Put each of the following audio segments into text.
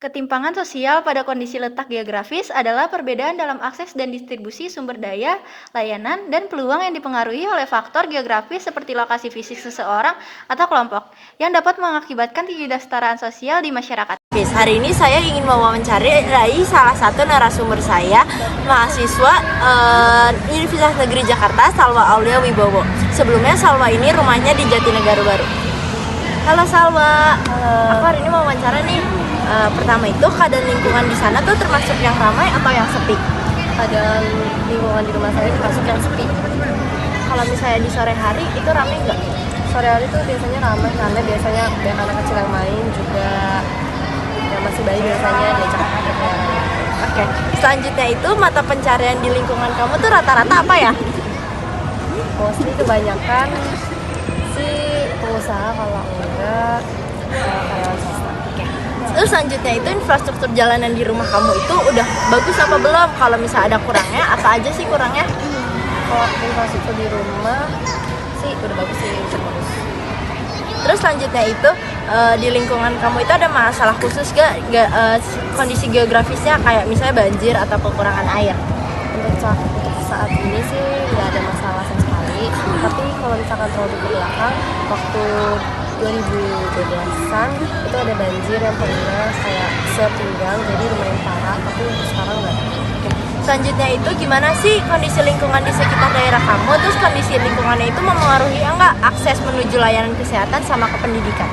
Ketimpangan sosial pada kondisi letak geografis adalah perbedaan dalam akses dan distribusi sumber daya, layanan, dan peluang yang dipengaruhi oleh faktor geografis seperti lokasi fisik seseorang atau kelompok, yang dapat mengakibatkan ketidaksetaraan sosial di masyarakat. Hari ini saya ingin mewawancarai salah satu narasumber saya, mahasiswa Universitas Negeri Jakarta, Salwa Aulia Wibowo. Sebelumnya Salwa ini rumahnya di Jatinegara Baru. Halo Salwa, aku hari ini mau wawancara nih. Pertama itu keadaan lingkungan di sana tuh termasuk yang ramai atau yang sepi? Keadaan lingkungan di rumah saya termasuk yang sepi. Kalau misalnya di sore hari itu ramai nggak? Sore hari tuh biasanya ramai karena biasanya banyak anak kecil yang main, juga yang masih bayi biasanya diajak berkeliaran. Oke. Selanjutnya itu mata pencarian di lingkungan kamu tuh rata-rata apa ya? Mostly kebanyakan sih pengusaha, kalau enggak karyawan swasta. Terus selanjutnya itu infrastruktur jalanan di rumah kamu itu udah bagus apa belum? Kalau misalnya ada kurangnya, apa aja sih kurangnya? Kalau infrastruktur di rumah sih udah bagus sih, udah bagus. Terus selanjutnya itu di lingkungan kamu itu ada masalah khusus gak kondisi geografisnya kayak misalnya banjir atau kekurangan air? Untuk saat ini sih nggak ada masalah sama sekali. Tapi kalau misalkan terlalu ke belakang, waktu 2012-an itu ada banjir yang pernah kayak sepinggang, jadi lumayan parah. Tapi untuk sekarang nggak ada. Selanjutnya itu gimana sih kondisi lingkungan di sekitar daerah kamu? Terus kondisi lingkungannya itu mempengaruhi enggak akses menuju layanan kesehatan sama ke pendidikan?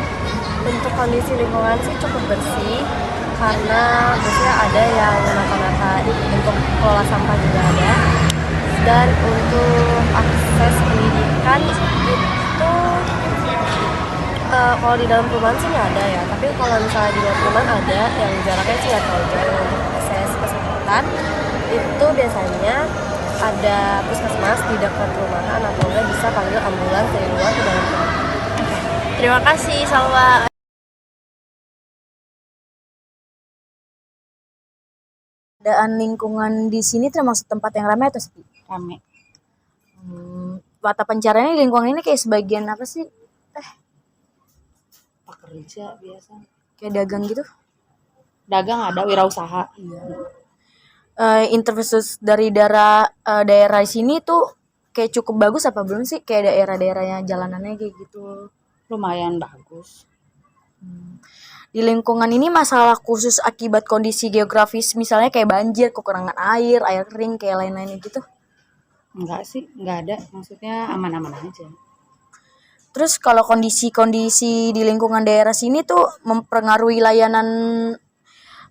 Untuk kondisi lingkungan sih cukup bersih, karena biasanya ada yang menata-nata untuk kelola sampah juga ada. Dan untuk akses pendidikan itu kalau di dalam perumahan sih nggak ada ya, tapi kalau misalnya di luar perumahan ada yang jaraknya sih nggak terlalu jauh. Untuk akses kesehatan itu biasanya ada puskesmas di dekat perumahan, atau enggak bisa panggil ambulans dari luar ke dalam perumahan. Terima kasih Salwa. Keadaan lingkungan di sini termasuk tempat yang ramai atau sepi? Rame. Mata pencariannya di lingkungan ini kayak sebagian apa sih? Pekerja biasa. Kayak dagang gitu? Dagang ada, wirausaha. Interface dari daerah sini tuh kayak cukup bagus apa belum sih? Kayak daerah-daerahnya jalanannya kayak gitu. Lumayan bagus. Di lingkungan ini masalah khusus akibat kondisi geografis misalnya kayak banjir, kekurangan air kering, kayak lain-lain gitu. Enggak sih, enggak ada. Maksudnya aman-aman aja. Terus kalau kondisi di lingkungan daerah sini tuh mempengaruhi layanan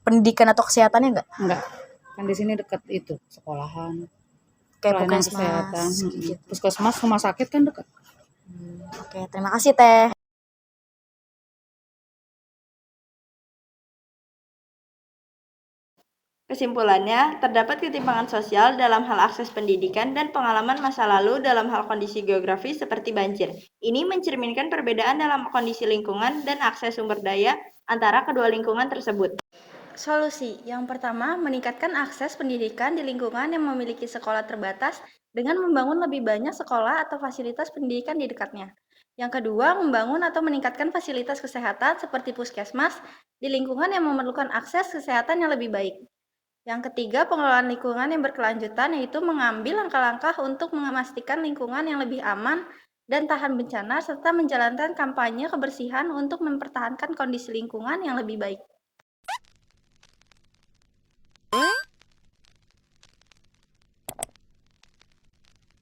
pendidikan atau kesehatannya enggak? Enggak. Kan di sini dekat itu, sekolahan. Kayak Pelayanan puskesmas kesehatan. gitu. Puskesmas, rumah sakit kan dekat. Oke, terima kasih Teh. Kesimpulannya, terdapat ketimpangan sosial dalam hal akses pendidikan dan pengalaman masa lalu dalam hal kondisi geografis seperti banjir. Ini mencerminkan perbedaan dalam kondisi lingkungan dan akses sumber daya antara kedua lingkungan tersebut. Solusi yang pertama, meningkatkan akses pendidikan di lingkungan yang memiliki sekolah terbatas dengan membangun lebih banyak sekolah atau fasilitas pendidikan di dekatnya. Yang kedua, membangun atau meningkatkan fasilitas kesehatan seperti puskesmas di lingkungan yang memerlukan akses kesehatan yang lebih baik. Yang ketiga, pengelolaan lingkungan yang berkelanjutan, yaitu mengambil langkah-langkah untuk memastikan lingkungan yang lebih aman dan tahan bencana, serta menjalankan kampanye kebersihan untuk mempertahankan kondisi lingkungan yang lebih baik.